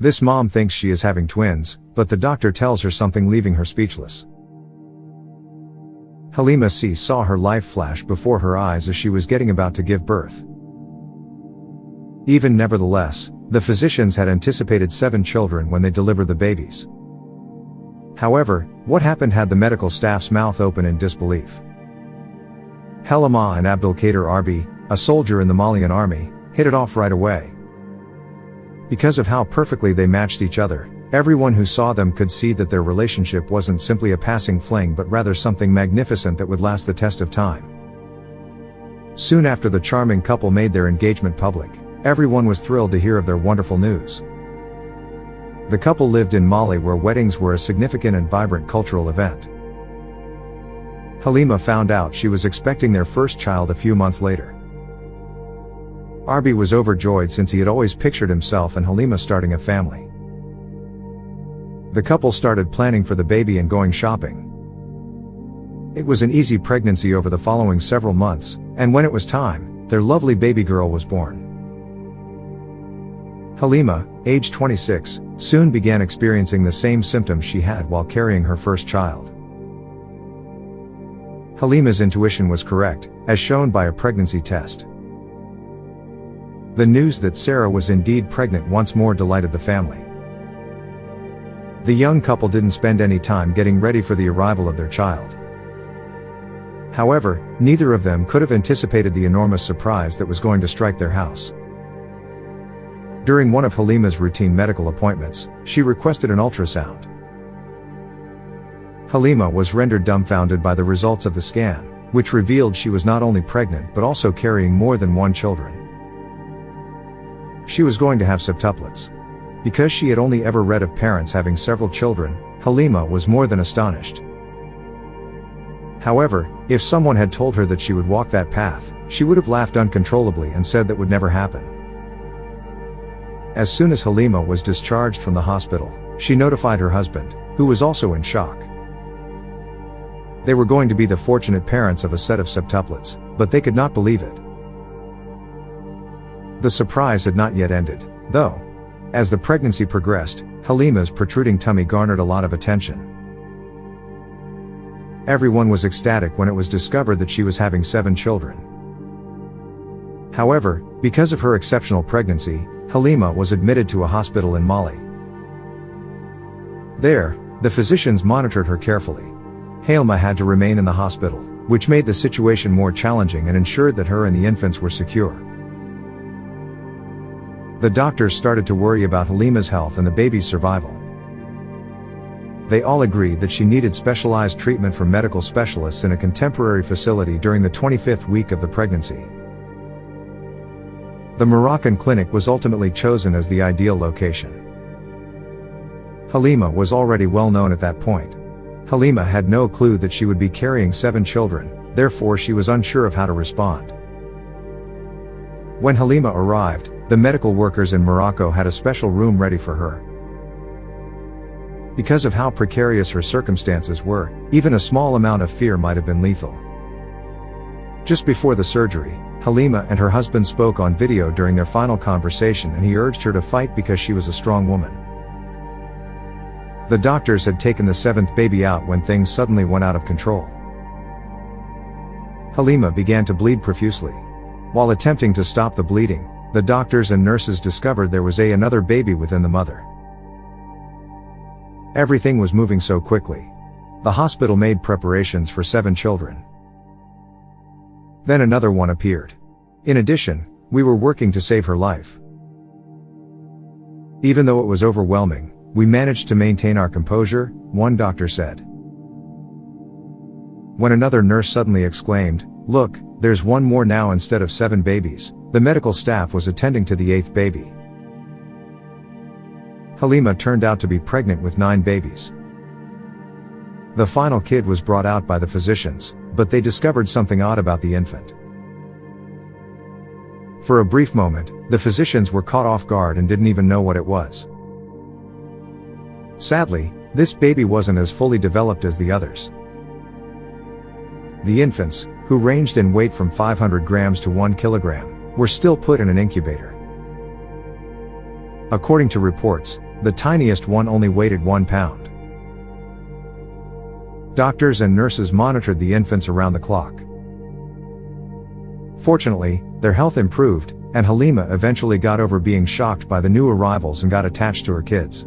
This mom thinks she is having twins, but the doctor tells her something, leaving her speechless. Halima C saw her life flash before her eyes as she was getting about to give birth. Even nevertheless, the physicians had anticipated 7 children when they delivered the babies. However, what happened had the medical staff's mouth open in disbelief. Halima and Abdulkader Arbi, a soldier in the Malian army, hit it off right away. Because of how perfectly they matched each other, everyone who saw them could see that their relationship wasn't simply a passing fling but rather something magnificent that would last the test of time. Soon after the charming couple made their engagement public, everyone was thrilled to hear of their wonderful news. The couple lived in Mali, where weddings were a significant and vibrant cultural event. Halima found out she was expecting their first child a few months later. Arbi was overjoyed since he had always pictured himself and Halima starting a family. The couple started planning for the baby and going shopping. It was an easy pregnancy over the following several months, and when it was time, their lovely baby girl was born. Halima, age 26, soon began experiencing the same symptoms she had while carrying her first child. Halima's intuition was correct, as shown by a pregnancy test. The news that Sarah was indeed pregnant once more delighted the family. The young couple didn't spend any time getting ready for the arrival of their child. However, neither of them could have anticipated the enormous surprise that was going to strike their house. During one of Halima's routine medical appointments, she requested an ultrasound. Halima was rendered dumbfounded by the results of the scan, which revealed she was not only pregnant but also carrying more than 1 child. She was going to have septuplets. Because she had only ever read of parents having several children, Halima was more than astonished. However, if someone had told her that she would walk that path, she would have laughed uncontrollably and said that would never happen. As soon as Halima was discharged from the hospital, she notified her husband, who was also in shock. They were going to be the fortunate parents of a set of septuplets, but they could not believe it. The surprise had not yet ended, though. As the pregnancy progressed, Halima's protruding tummy garnered a lot of attention. Everyone was ecstatic when it was discovered that she was having 7 children. However, because of her exceptional pregnancy, Halima was admitted to a hospital in Mali. There, the physicians monitored her carefully. Halima had to remain in the hospital, which made the situation more challenging and ensured that her and the infants were secure. The doctors started to worry about Halima's health and the baby's survival. They all agreed that she needed specialized treatment from medical specialists in a contemporary facility during the 25th week of the pregnancy. The Moroccan clinic was ultimately chosen as the ideal location. Halima was already well known at that point. Halima had no clue that she would be carrying 7 children, therefore she was unsure of how to respond. When Halima arrived, the medical workers in Morocco had a special room ready for her. Because of how precarious her circumstances were, even a small amount of fear might have been lethal. Just before the surgery, Halima and her husband spoke on video during their final conversation, and he urged her to fight because she was a strong woman. The doctors had taken the 7th baby out when things suddenly went out of control. Halima began to bleed profusely. While attempting to stop the bleeding, the doctors and nurses discovered there was another baby within the mother. Everything was moving so quickly. The hospital made preparations for 7 children. Then another one appeared. In addition, we were working to save her life. Even though it was overwhelming, we managed to maintain our composure, one doctor said. When another nurse suddenly exclaimed, "Look, there's one more now instead of 7 babies," the medical staff was attending to the 8th baby. Halima turned out to be pregnant with 9 babies. The final kid was brought out by the physicians, but they discovered something odd about the infant. For a brief moment, the physicians were caught off guard and didn't even know what it was. Sadly, this baby wasn't as fully developed as the others. The infants, who ranged in weight from 500 grams to 1 kilogram, were still put in an incubator. According to reports, The tiniest one only weighed 1 pound. Doctors and nurses monitored the infants around the clock. Fortunately, their health improved, and Halima eventually got over being shocked by the new arrivals and got attached to her kids.